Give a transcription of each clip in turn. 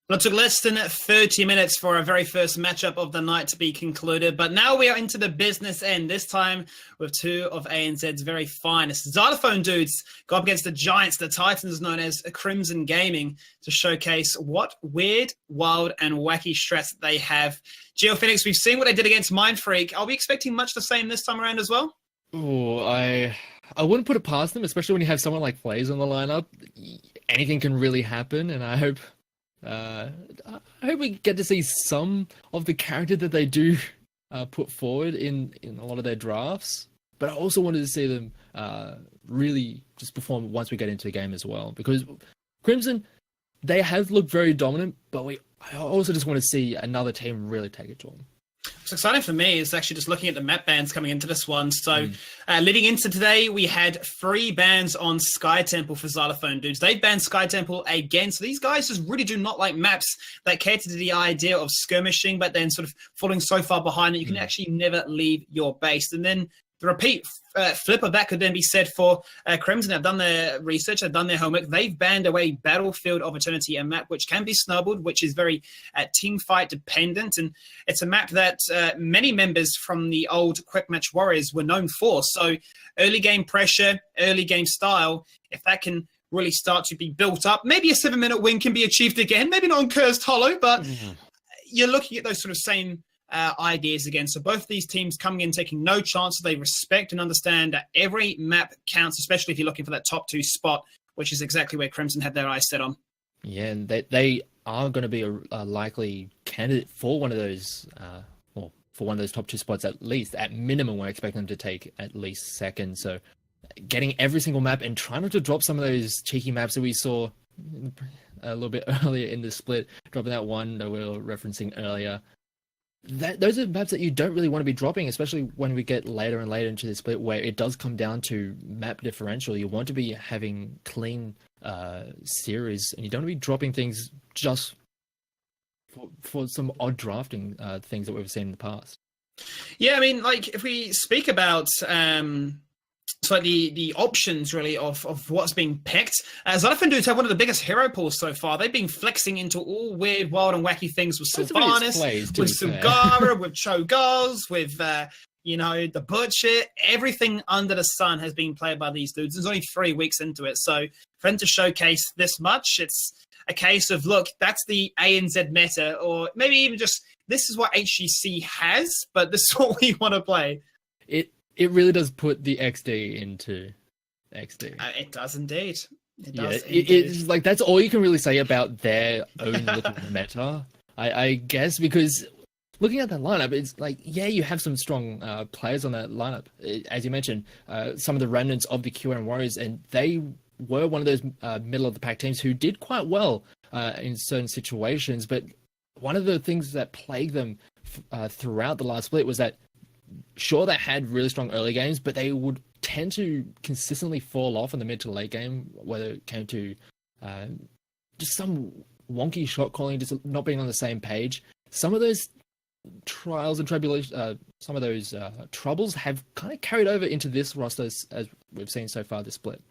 Well, it took less than 30 minutes for our very first matchup of the night to be concluded, but now we are into the business end, this time with two of ANZ's very finest. Xylophone dudes go up against the giants, the titans known as Crimson Gaming, to showcase what weird, wild, and wacky strats they have. GeoPhoenix, we've seen what they did against Mind Freak. Are we expecting much the same this time around as well? Oh, I wouldn't put it past them, especially when you have someone like Flays on the lineup. Anything can really happen, and I hope we get to see some of the character that they do put forward in a lot of their drafts. But I also wanted to see them really just perform once we get into the game as well. Because Crimson, they have looked very dominant, but I also just want to see another team really take it to them. What's exciting for me is actually just looking at the map bans coming into this one. So leading into today, we had 3 bans on Sky Temple for Xylophone dudes. They banned Sky Temple again. So these guys just really do not like maps that cater to the idea of skirmishing, but then sort of falling so far behind that you can actually never leave your base. And then the repeat flip of that could then be said for Crimson. They've done their research, they've done their homework. They've banned away Battlefield of Eternity, a map which can be snowballed, which is very team fight dependent. And it's a map that many members from the old Quick Match Warriors were known for. So early game pressure, early game style, if that can really start to be built up, maybe a 7-minute win can be achieved again. Maybe not on Cursed Hollow, but you're looking at those sort of same ideas again. So both of these teams coming in, taking no chances. They respect and understand that every map counts, especially if you're looking for that top 2 spot, which is exactly where Crimson had their eyes set on. Yeah, and they are going to be a likely candidate for one of those, for one of those top 2 spots at least. At minimum, we're expecting them to take at least second. So getting every single map and trying not to drop some of those cheeky maps that we saw a little bit earlier in the split, dropping that one that we were referencing earlier. Those are maps that you don't really want to be dropping, especially when we get later and later into the split where it does come down to map differential. You want to be having clean series, and you don't want to be dropping things just for some odd drafting things that we've seen in the past. Yeah, I mean, like if we speak about so the options really of what's being picked. Xylophone dudes have one of the biggest hero pools so far. They've been flexing into all weird, wild, and wacky things with Sylvanas, with Sugara, with Cho'Gaz, with the Butcher. Everything under the sun has been played by these dudes. There's only 3 weeks into it, so for them to showcase this much, it's a case of look, that's the ANZ meta, or maybe even just this is what HGC has, but this is what we want to play. It really does put the XD into XD. It does indeed. It does. It's like that's all you can really say about their own little meta, I guess, because looking at that lineup, it's like, yeah, you have some strong players on that lineup. As you mentioned, some of the remnants of the QN Warriors, and they were one of those middle of the pack teams who did quite well in certain situations. But one of the things that plagued them throughout the last split was that sure, they had really strong early games, but they would tend to consistently fall off in the mid to late game, whether it came to just some wonky shot calling, just not being on the same page. Some of those trials and tribulations, some of those troubles have kind of carried over into this roster as we've seen so far this split.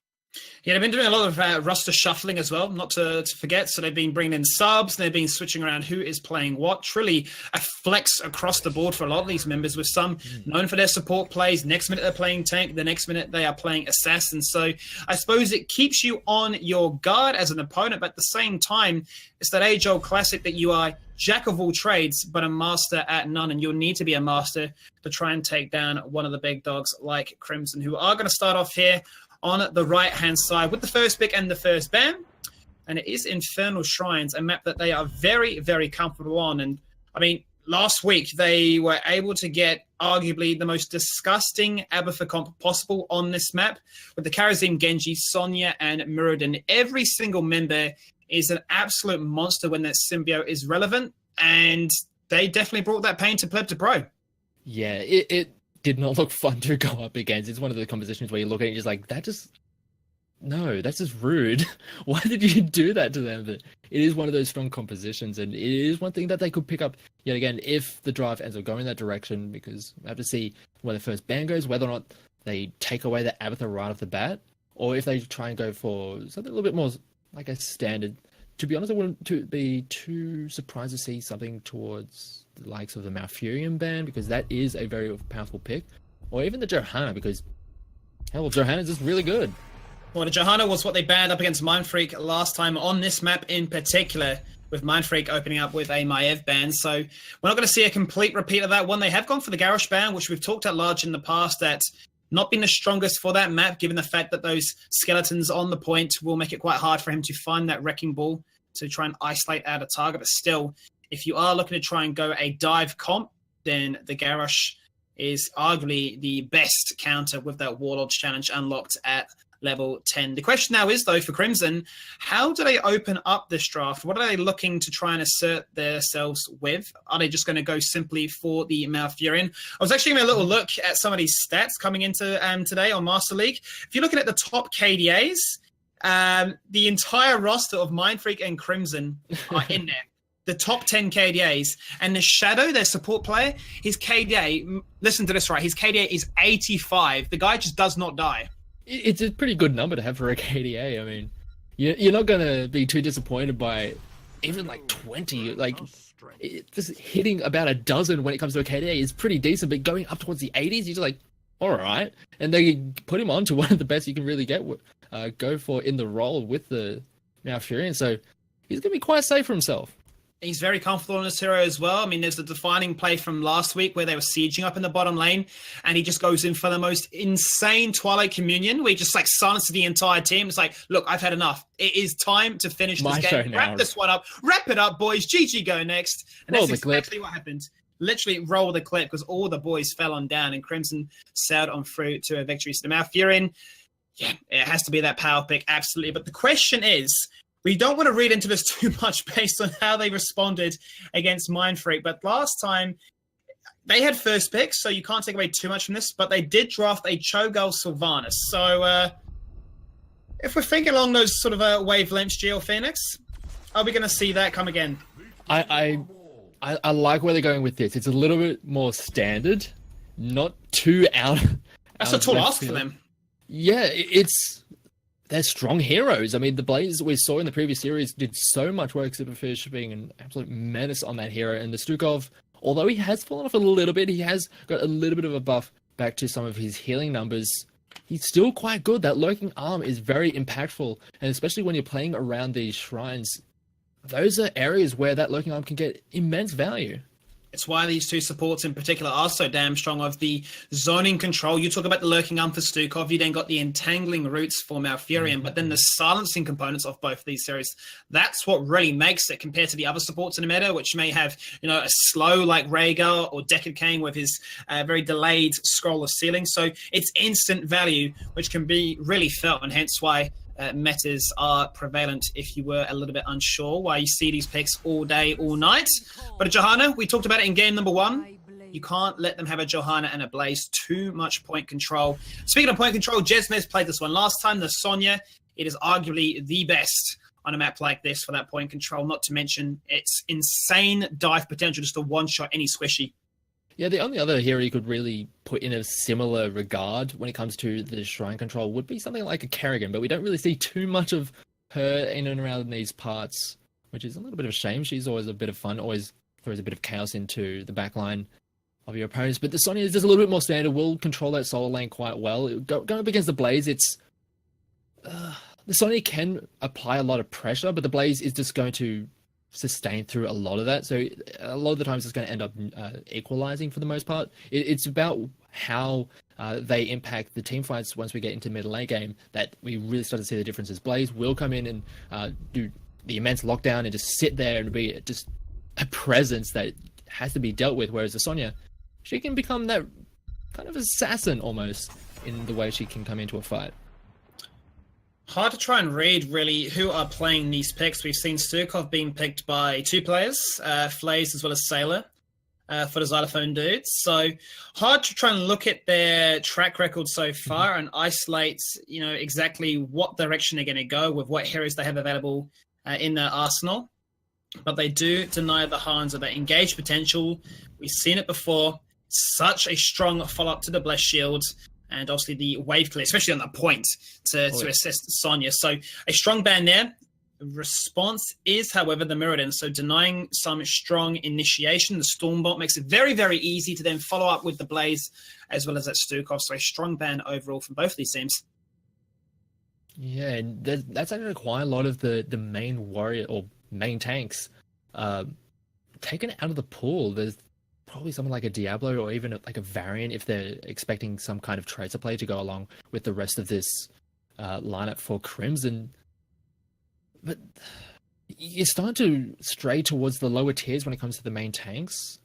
Yeah, they've been doing a lot of roster shuffling as well, not to forget. So they've been bringing in subs, they've been switching around who is playing what. Truly a flex across the board for a lot of these members, with some known for their support plays. Next minute they're playing tank, the next minute they are playing assassin. So I suppose it keeps you on your guard as an opponent, but at the same time, it's that age-old classic that you are jack of all trades, but a master at none, and you'll need to be a master to try and take down one of the big dogs like Crimson, who are going to start off here on the right-hand side with the first pick and the first ban. And it is Infernal Shrines, a map that they are very, very comfortable on. And, I mean, last week they were able to get arguably the most disgusting Abathur comp possible on this map with the Karazim, Genji, Sonya, and Muradin. Every single member is an absolute monster when that symbiote is relevant, and they definitely brought that pain to Pleb to Pro. Yeah, it did not look fun to go up against. It's one of the compositions where you look at it and you're just like, that's just rude. Why did you do that to them? But it is one of those strong compositions, and it is one thing that they could pick up yet again if the draft ends up going that direction, because we have to see where the first ban goes, whether or not they take away the Abathur right off the bat, or if they try and go for something a little bit more like a standard to be honest, I wouldn't be too surprised to see something towards the likes of the Malfurion ban, because that is a very powerful pick, or even the Johanna, because hell, Johanna's just really good. Well, the Johanna was what they banned up against Mindfreak last time on this map in particular, with Mindfreak opening up with a Maiev ban. So we're not going to see a complete repeat of that one. They have gone for the Garrosh ban, which we've talked at large in the past, that not been the strongest for that map, given the fact that those skeletons on the point will make it quite hard for him to find that Wrecking Ball to try and isolate out a target. But still, if you are looking to try and go a dive comp, then the Garrosh is arguably the best counter with that Warlord's challenge unlocked at level 10. The question now is, though, for Crimson, how do they open up this draft? What are they looking to try and assert themselves with? Are they just going to go simply for the Malfurion? I was actually giving a little look at some of these stats coming into today on Master League. If you're looking at the top KDAs, the entire roster of Mindfreak and Crimson are in there. The top 10 KDAs. And the Shadow, their support player, his KDA, listen to this, right? His KDA is 85. The guy just does not die. It's a pretty good number to have for a KDA. I mean, you're not going to be too disappointed by even like 20. Like, just hitting about a dozen when it comes to a KDA is pretty decent, but going up towards the 80s, you're just like, all right. And then you put him on to one of the best you can really go for in the role with the Malfurion. So he's going to be quite safe for himself. He's very comfortable in this hero as well. I mean, there's the defining play from last week where they were sieging up in the bottom lane, and he just goes in for the most insane Twilight Communion, where he just like silences the entire team. It's like, look, I've had enough. It is time to finish this game. Wrap this one up. Wrap it up, boys. GG, go next. And that's exactly what happened. Literally roll the clip, because all the boys fell on down, and Crimson sailed on through to a victory. So the Malfurion, yeah, it has to be that power pick, absolutely. But the question is, we don't want to read into this too much based on how they responded against Mindfreak. But last time, they had first picks, so you can't take away too much from this. But they did draft a Cho'Gall Sylvanas. So if we're thinking along those sort of wavelengths, Geo Phoenix, are we going to see that come again? I like where they're going with this. It's a little bit more standard, not too out. That's a tall ask for them. Yeah, they're strong heroes. I mean, the Blaze we saw in the previous series did so much work, Superfish being an absolute menace on that hero. And the Stukov, although he has fallen off a little bit, he has got a little bit of a buff back to some of his healing numbers. He's still quite good. That lurking arm is very impactful. And especially when you're playing around these shrines, those are areas where that lurking arm can get immense value. It's why these two supports in particular are so damn strong. Of the zoning control, you talk about the lurking arm for Stukov, you then got the entangling roots for Malfurion, but then the silencing components of both of these series. That's what really makes it compared to the other supports in the meta, which may have, a slow like Rhaegar or Deckard Cain with his very delayed scroll of sealing. So it's instant value, which can be really felt, and hence why metas are prevalent if you were a little bit unsure why you see these picks all day, all night. But a Johanna, we talked about it in game number 1. You can't let them have a Johanna and a Blaze. Too much point control. Speaking of point control, Jesmez played this one last time. The Sonya, it is arguably the best on a map like this for that point control, not to mention its insane dive potential just to one-shot any squishy. Yeah, the only other hero you could really put in a similar regard when it comes to the shrine control would be something like a Kerrigan, but we don't really see too much of her in and around these parts, which is a little bit of a shame. She's always a bit of fun, always throws a bit of chaos into the backline of your opponents. But the Sonya is just a little bit more standard, will control that solo lane quite well. Going up against the Blaze, it's... the Sonya can apply a lot of pressure, but the Blaze is just going to sustain through a lot of that. So a lot of the times it's going to end up equalizing for the most part. It's about how they impact the team fights once we get into mid lane game that we really start to see the differences. Blaze will come in and do the immense lockdown and just sit there and be just a presence that has to be dealt with, whereas the Sonya, she can become that kind of assassin almost in the way she can come into a fight. Hard to try and read, really, who are playing these picks. We've seen Stukov being picked by 2 players, Flaze as well as Sailor, for the Xylophone dudes. So hard to try and look at their track record so far and isolate, exactly what direction they're going to go with what heroes they have available in their arsenal. But they do deny the Hans of that engaged potential. We've seen it before. Such a strong follow-up to the Blessed Shield. And obviously the wave clear, especially on that point, to assist Sonya. So a strong ban there. Response is, however, the Mirrodin, so denying some strong initiation. The Stormbot makes it very, very easy to then follow up with the Blaze, as well as that Stukov. So a strong ban overall from both of these teams. Yeah, and that's actually quite a lot of the main warrior or main tanks taken out of the pool. There's probably someone like a Diablo or even like a variant if they're expecting some kind of Tracer play to go along with the rest of this lineup for Crimson. But you're starting to stray towards the lower tiers when it comes to the main tanks.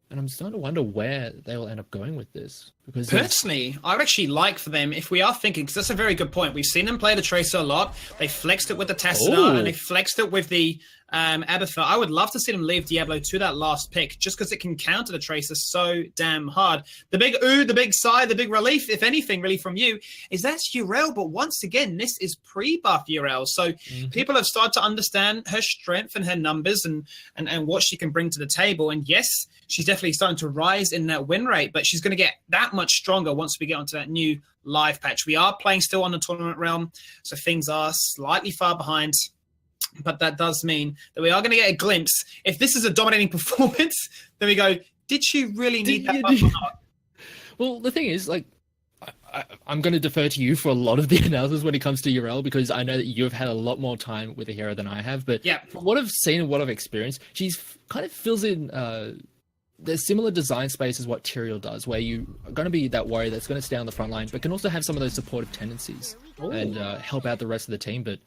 And I'm starting to wonder where they will end up going with this. Because personally, I would actually like for them, if we are thinking, because that's a very good point. We've seen them play the Tracer a lot. They flexed it with the Tassadar and they flexed it with the Abathur. I would love to see them leave Diablo to that last pick, just because it can counter the Tracer so damn hard. The big ooh, the big sigh, the big relief, if anything, really from you, is that's Yrel. But once again, this is pre-buff Yrel. So people have started to understand her strength and her numbers and what she can bring to the table. And yes, she's definitely starting to rise in that win rate, but she's going to get that much stronger once we get onto that new live patch. We are playing still on the tournament realm, so things are slightly far behind. But that does mean that we are going to get a glimpse. If this is a dominating performance, then we go, did she really need that buff or not? Well, the thing is, like, I'm going to defer to you for a lot of the analysis when it comes to Yrel, because I know that you've had a lot more time with the hero than I have. But from what I've seen and what I've experienced, she's kind of fills in the similar design space as what Tyrael does, where you are going to be that warrior that's going to stay on the front line, but can also have some of those supportive tendencies and help out the rest of the team. But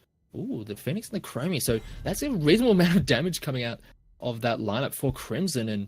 the Phoenix and the Chromie. So that's a reasonable amount of damage coming out of that lineup for Crimson, and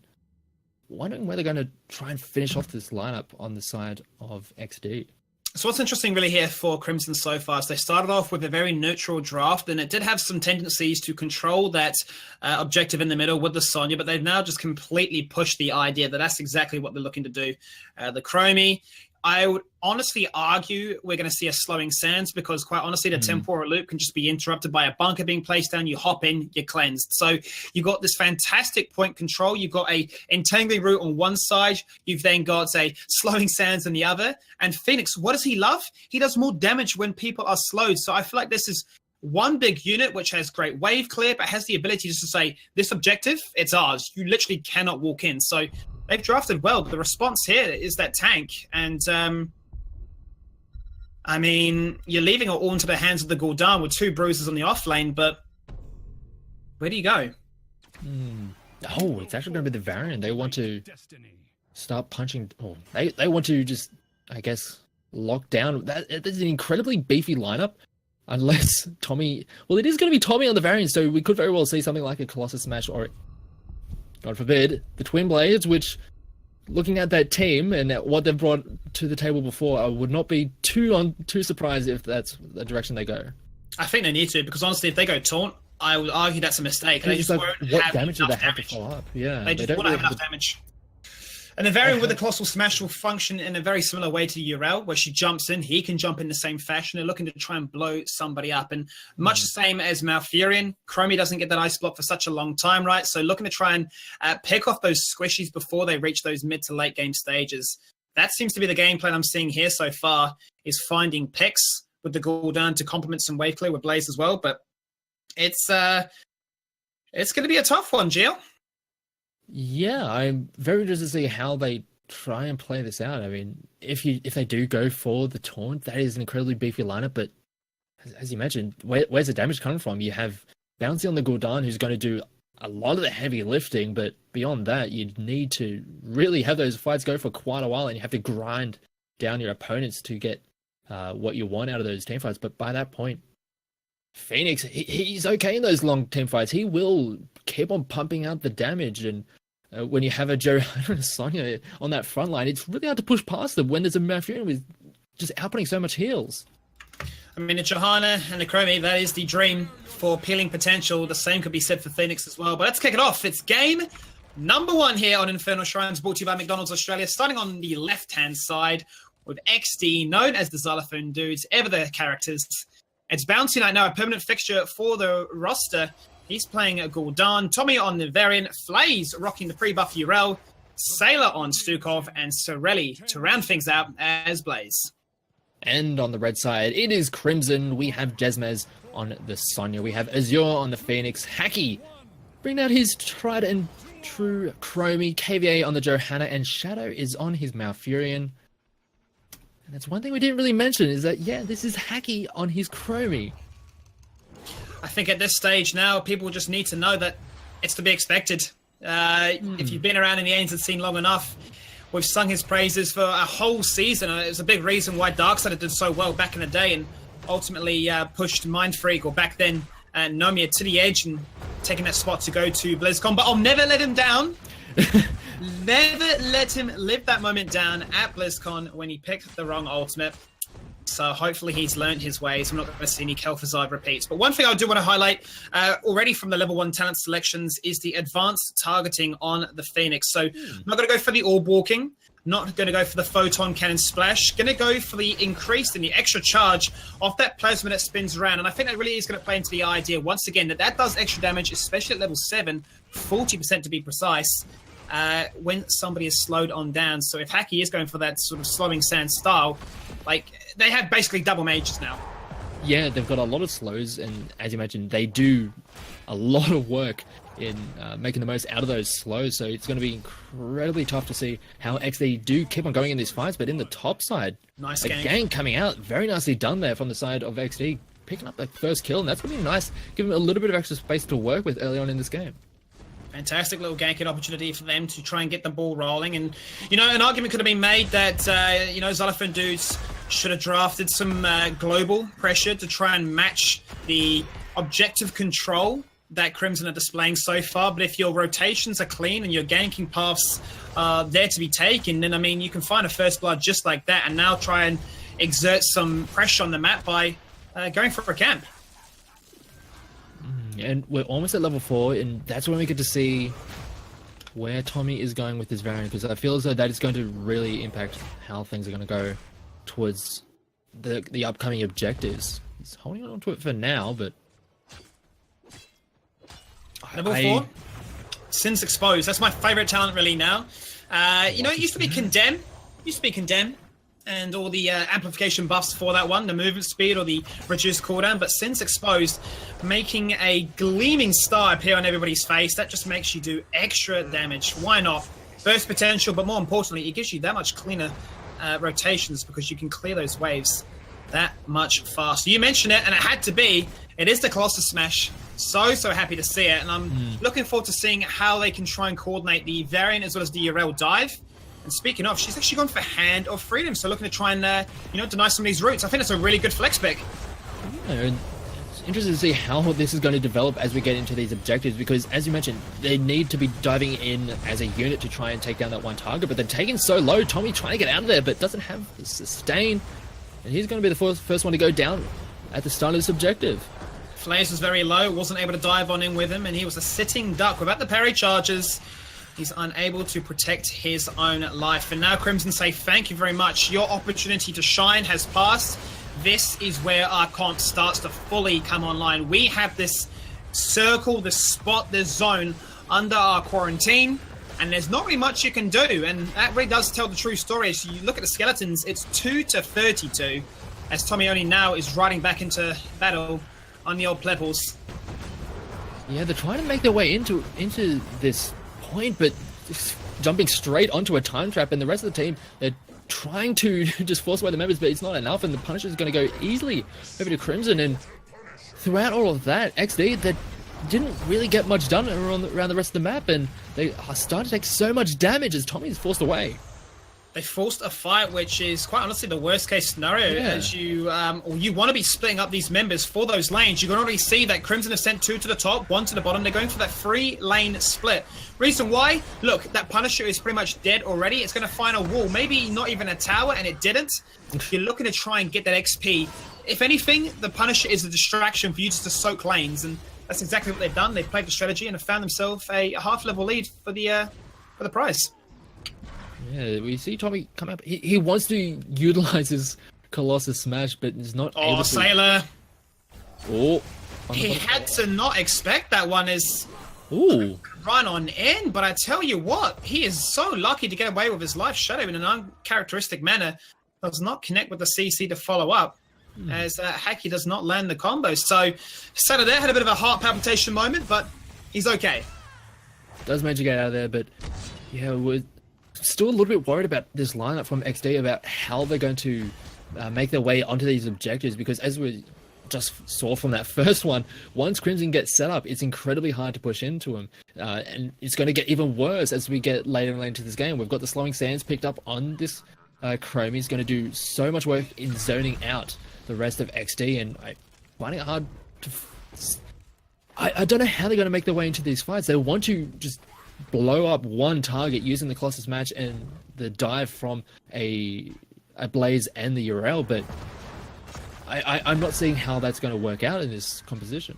wondering where they're going to try and finish off this lineup on the side of XD. So what's interesting really here for Crimson so far is they started off with a very neutral draft, and it did have some tendencies to control that objective in the middle with the Sonya, but they've now just completely pushed the idea that that's exactly what they're looking to do. The Chromie, I would honestly argue we're going to see a slowing sands, because quite honestly, the temporal loop can just be interrupted by a bunker being placed down. You hop in, you're cleansed. So you've got this fantastic point control. You've got a entangling route on one side. You've then got a slowing sands on the other. And Phoenix, what does he love? He does more damage when people are slowed. So I feel like this is one big unit which has great wave clear, but has the ability just to say, this objective, it's ours. You literally cannot walk in. So they've drafted well, but the response here is that tank. And, I mean, you're leaving it all into the hands of the Gul'dan with 2 bruises on the off lane, but where do you go? Oh, it's actually going to be the variant. They want to start punching. Oh, they want to just, I guess, lock down. That's an incredibly beefy lineup. Unless Tommy... Well, it is going to be Tommy on the variant, so we could very well see something like a Colossus Smash or, God forbid, the Twin Blades, which, looking at that team and at what they've brought to the table before, I would not be too surprised if that's the direction they go. I think they need to, because honestly, if they go Taunt, I would argue that's a mistake. And they just like, won't what have damage do they enough have damage. to follow up? Yeah, They just won't have enough damage. And the variant with the Colossal Smash will function in a very similar way to Yrel, where she jumps in, he can jump in the same fashion. They're looking to try and blow somebody up. And much the same as Malfurion, Chromie doesn't get that ice block for such a long time, right? So looking to try and pick off those squishies before they reach those mid to late game stages. That seems to be the game plan I'm seeing here so far, is finding picks with the Gul'dan to complement some wave clear with Blaze as well. But it's going to be a tough one, Gio. Yeah, I'm very interested to see how they try and play this out. I mean, if they do go for the taunt, that is an incredibly beefy lineup. But as you mentioned, where's the damage coming from? You have Bouncy on the Gul'dan, who's going to do a lot of the heavy lifting. But beyond that, you need to really have those fights go for quite a while, and you have to grind down your opponents to get what you want out of those team fights. But by that point, Phoenix, he's okay in those long team fights. He will keep on pumping out the damage. And when you have a Johanna and a Sonya on that front line, it's really hard to push past them when there's a Malfurion with just outputting so much heals. I mean, the Johanna and the Chromie, that is the dream for peeling potential. The same could be said for Phoenix as well. But let's kick it off. It's game number 1 here on Infernal Shrines, brought to you by McDonald's Australia. Starting on the left-hand side with XD, known as the Xylophone Dudes, ever their characters. It's Bouncy Night now, a permanent fixture for the roster. He's playing a Gul'dan, Tommy on the variant, Flays rocking the pre-buff Yrel, Sailor on Stukov, and Sorelli to round things out as Blaze. And on the red side, it is Crimson. We have Jesmez on the Sonya. We have Azure on the Phoenix. Hacky bring out his tried and true Chromie. KVA on the Johanna, and Shadow is on his Malfurion. And that's one thing we didn't really mention, is that, yeah, this is Hacky on his Chromie. I think at this stage now, people just need to know that it's to be expected. If you've been around in the ANZ scene long enough, we've sung his praises for a whole season. It was a big reason why Darkseid did so well back in the day and ultimately pushed Mind Freak, or back then Nomiya, to the edge and taking that spot to go to BlizzCon. But I'll never let him down. Never let him live that moment down at BlizzCon when he picked the wrong ultimate. So hopefully he's learned his ways. I'm not going to see any Kel'Thuzad repeats. But one thing I do want to highlight already from the level 1 talent selections is the advanced targeting on the Phoenix. So I'm not going to go for the orb walking. Not going to go for the photon cannon splash. Going to go for the increase in the extra charge off that plasma that spins around. And I think that really is going to play into the idea, once again, that does extra damage, especially at level 7, 40% to be precise, when somebody is slowed on down. So if Hacky is going for that sort of slowing sand style, like, they have basically double mages now. Yeah, they've got a lot of slows, and as you mentioned, they do a lot of work in making the most out of those slows, so it's going to be incredibly tough to see how XD do keep on going in these fights. But in the top side, nice a gank. gang coming out, very nicely done there from the side of XD, picking up that first kill, and that's going to be nice, give him a little bit of extra space to work with early on in this game. Fantastic little ganking opportunity for them to try and get the ball rolling. And, you know, an argument could have been made that, you know, Xylophone dudes should have drafted some global pressure to try and match the objective control that Crimson are displaying so far. But if your rotations are clean and your ganking paths are there to be taken, then, I mean, you can find a first blood just like that and now try and exert some pressure on the map by going for a camp. And we're almost at level 4, and that's when we get to see where Tommy is going with this variant, because I feel as though that is going to really impact how things are going to go towards the upcoming objectives. He's holding on to it for now, but... Level 4, Sins Exposed. That's my favorite talent really now. You know, it used to be Condemn. And all the amplification buffs for that one, the movement speed or the reduced cooldown. But Sins Exposed, making a gleaming star appear on everybody's face, that just makes you do extra damage. Why not? Burst potential, but more importantly, it gives you that much cleaner rotations because you can clear those waves that much faster. You mentioned it, and it had to be. It is the Colossus Smash. So happy to see it, and I'm looking forward to seeing how they can try and coordinate the variant as well as the Urel dive. And speaking of, she's actually gone for Hand of Freedom, so looking to try and, you know, deny some of these roots. I think that's a really good flex pick. Yeah, it's interesting to see how this is going to develop as we get into these objectives, because, as you mentioned, they need to be diving in as a unit to try and take down that one target, but they're taking so low. Tommy trying to get out of there, but doesn't have the sustain, and he's going to be the first one to go down at the start of this objective. Flares was very low, wasn't able to dive on in with him, and he was a sitting duck without the parry charges. He's unable to protect his own life. And now Crimson say, thank you very much. Your opportunity to shine has passed. This is where our comp starts to fully come online. We have this circle, this spot, this zone under our quarantine, and there's not really much you can do. And that really does tell the true story. As you look at the skeletons, it's 2-32, as Tommy only now is riding back into battle on the old Plebbles. Yeah, they're trying to make their way into this point, but just jumping straight onto a time trap, and the rest of the team, they're trying to just force away the members, but it's not enough, and the Punisher is going to go easily over to Crimson. And throughout all of that, XD, that didn't really get much done around the rest of the map, and they are starting to take so much damage as Tommy is forced away. They forced a fight, which is quite honestly the worst case scenario. Yeah. As you want to be splitting up these members for those lanes. You can already see that Crimson have sent 2 to the top, 1 to the bottom. They're going for that 3-lane split. Reason why? Look, that Punisher is pretty much dead already. It's going to find a wall, maybe not even a tower, and it didn't. You're looking to try and get that XP. If anything, the Punisher is a distraction for you just to soak lanes, and that's exactly what they've done. They've played the strategy and have found themselves a half-level lead for the prize. Yeah, we see Tommy come up. He wants to utilize his Colossus Smash, but is not able to. Sailor. Oh. He had to not expect that one is run on in, but I tell you what, he is so lucky to get away with his life shadow in an uncharacteristic manner. Does not connect with the CC to follow up. as Hacky does not land the combo. So Saturday had a bit of a heart palpitation moment, but he's okay. Does manage to get out of there, but yeah, we're still a little bit worried about this lineup from XD about how they're going to make their way onto these objectives, because as we just saw from that first one, once Crimson gets set up, it's incredibly hard to push into him, and it's going to get even worse as we get later and later into this game. We've got the slowing sands picked up on this Chrome. He's going to do so much work in zoning out the rest of XD, and I finding it hard to... I don't know how they're going to make their way into these fights. They want to just blow up one target using the Colossus match and the dive from a Blaze and the Urel, but I'm not seeing how that's going to work out in this composition.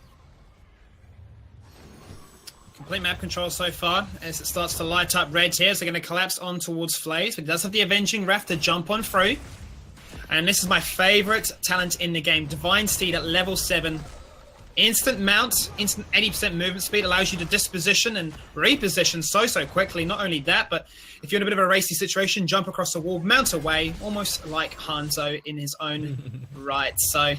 Complete map control so far as it starts to light up red here. So they're going to collapse on towards Flays, but it does have the Avenging Wrath to jump on through. And this is my favorite talent in the game. Divine Steed at level 7. Instant mount, instant 80% movement speed allows you to disposition and reposition so quickly. Not only that, but if you're in a bit of a racy situation, jump across the wall, mount away, almost like Hanzo in his own right. So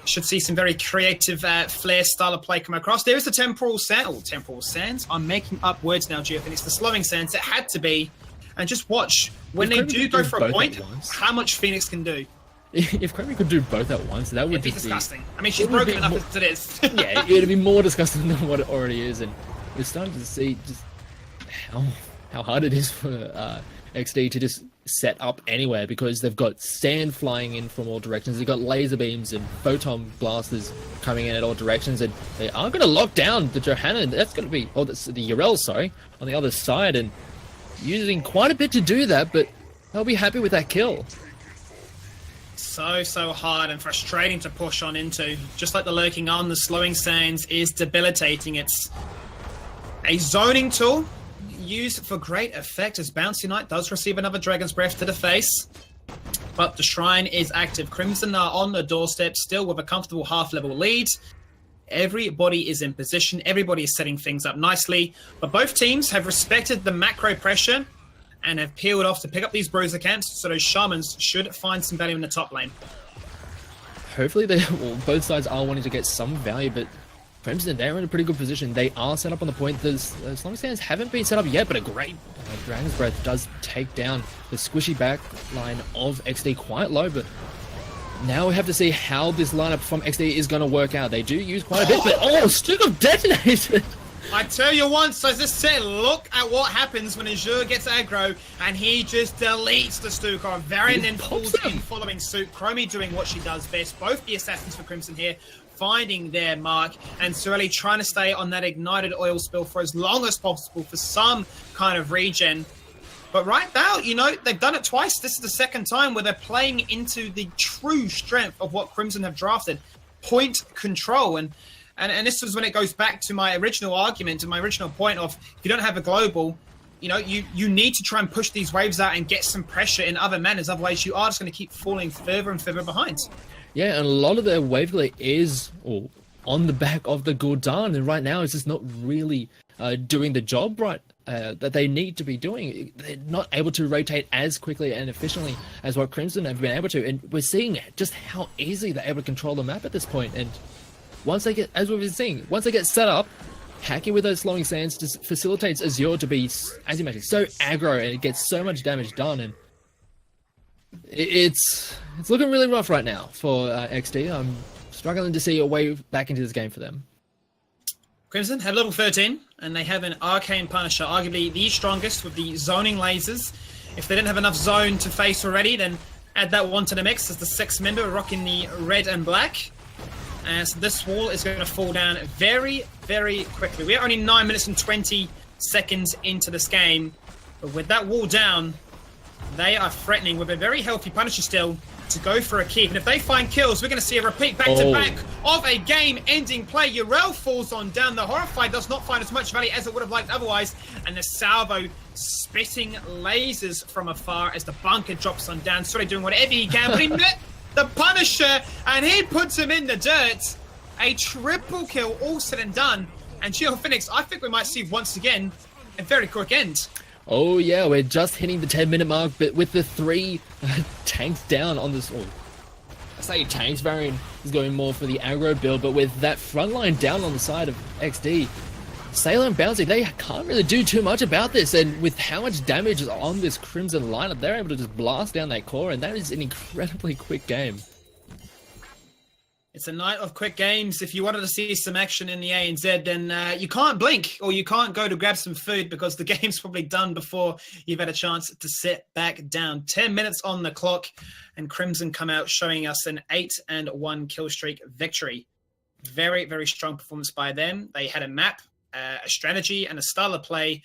should see some very creative flare style of play come across. There is the Temporal Sands. I'm making up words now, Geophoenix. The slowing sands, it had to be. And just watch, when they do go for a point, how much Phoenix can do. If Chromie could do both at once, that would be just disgusting. I mean, she's broken enough as it is. Yeah, it'd be more disgusting than what it already is, and we're starting to see just how hard it is for XD to just set up anywhere, because they've got sand flying in from all directions, they've got laser beams and photon blasters coming in at all directions, and they are going to lock down the Johanna. That's going to be, the Urel, sorry, on the other side, and using quite a bit to do that, but they'll be happy with that kill. So hard and frustrating to push on into. Just like the lurking arm, the slowing sands is debilitating. It's a zoning tool used for great effect as Bouncy Knight does receive another Dragon's Breath to the face. But the Shrine is active. Crimson are on the doorstep still with a comfortable half-level lead. Everybody is in position. Everybody is setting things up nicely. But both teams have respected the macro pressure and have peeled off to pick up these bruiser camps, so those shamans should find some value in the top lane. Hopefully both sides are wanting to get some value, but Crimson, they're in a pretty good position. They are set up on the point. The slowing sands haven't been set up yet, but a great Dragon's Breath does take down the squishy back line of XD quite low, but now we have to see how this lineup from XD is going to work out. They do use quite a bit, but Stick of detonated! I tell you once, as I said, look at what happens when Azure gets aggro and he just deletes the Stukov. Varian then pulls in following suit. Chromie doing what she does best. Both the assassins for Crimson here finding their mark, and Sorelli trying to stay on that ignited oil spill for as long as possible for some kind of regen. But right now, they've done it twice. This is the second time where they're playing into the true strength of what Crimson have drafted. Point control. And this is when it goes back to my original argument and my original point of, if you don't have a global, you need to try and push these waves out and get some pressure in other manners. Otherwise, you are just going to keep falling further and further behind. Yeah, and a lot of their wave delay is on the back of the Gul'dan, and right now it's just not really doing the job right that they need to be doing. They're not able to rotate as quickly and efficiently as what Crimson have been able to, and we're seeing just how easily they're able to control the map at this point. And once they get, as we've been seeing, once they get set up, hacking with those slowing sands just facilitates Azure to be, as you mentioned, so aggro, and it gets so much damage done. And it's looking really rough right now for XD. I'm struggling to see a way back into this game for them. Crimson have level 13, and they have an Arcane Punisher, arguably the strongest with the zoning lasers. If they didn't have enough zone to face already, then add that one to the mix as the 6th member rocking the red and black. So this wall is going to fall down very, very quickly. We are only 9 minutes and 20 seconds into this game. But with that wall down, they are threatening with a very healthy Punisher still to go for a keep. And if they find kills, we're going to see a repeat back-to-back of a game-ending play. Urel falls on down. The Horrified does not find as much value as it would have liked otherwise. And the Salvo spitting lasers from afar as the bunker drops on down. Sort of doing whatever he can, but he met the Punisher, and he puts him in the dirt. A triple kill, all said and done. And Geophoenix, I think we might see once again a very quick end. Oh yeah, we're just hitting the 10-minute mark, but with the 3 tanks down on this, say tanks. Varian is going more for the aggro build, but with that front line down on the side of XD, Sailor and Bouncy, they can't really do too much about this, and with how much damage is on this Crimson lineup, they're able to just blast down that core, and that is an incredibly quick game. It's a night of quick games. If you wanted to see some action in the ANZ, then you can't blink or you can't go to grab some food because the game's probably done before you've had a chance to sit back down. 10 minutes on the clock, and Crimson come out showing us an 8-1 kill streak victory. Very, very strong performance by them. They had a map, a strategy, and a style of play,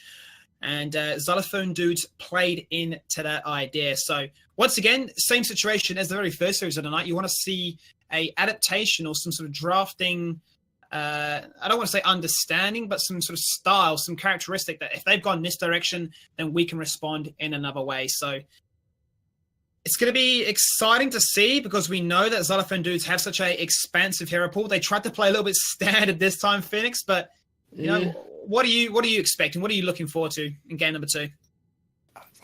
and Xylophone dudes played into that idea. So once again, same situation as the very first series of the night. You want to see a adaptation or some sort of drafting, I don't want to say understanding, but some sort of style, some characteristic that if they've gone this direction, then we can respond in another way. So it's going to be exciting to see because we know that Xylophone dudes have such a expansive hero pool. They tried to play a little bit standard this time, Phoenix, but you know, what are you expecting? What are you looking forward to in game number 2?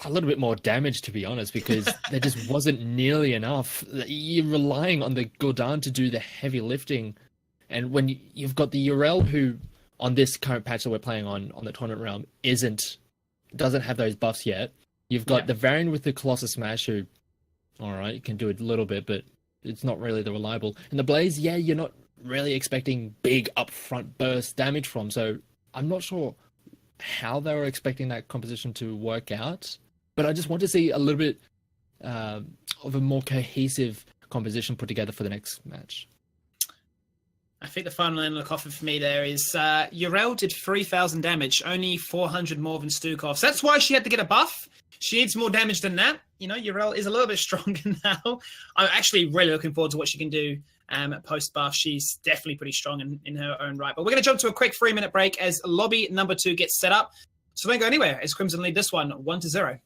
A little bit more damage, to be honest, because there just wasn't nearly enough. You're relying on the Gul'dan to do the heavy lifting, and when you've got the Yrel, who on this current patch that we're playing on the tournament realm doesn't have those buffs yet. You've got the Varian with the Colossus Smash, who, all right, can do it a little bit, but it's not really the reliable. And the Blaze, you're not really expecting big upfront burst damage from, so I'm not sure how they were expecting that composition to work out. But I just want to see a little bit of a more cohesive composition put together for the next match. I think the final end of the coffin for me there is Yrel did 3,000 damage, only 400 more than Stukov. So that's why she had to get a buff. She needs more damage than that. You know, Yrel is a little bit stronger now. I'm actually really looking forward to what she can do post-buff. She's definitely pretty strong in her own right. But we're going to jump to a quick 3-minute break as lobby number 2 gets set up. So don't go anywhere as Crimson lead this one 1-0.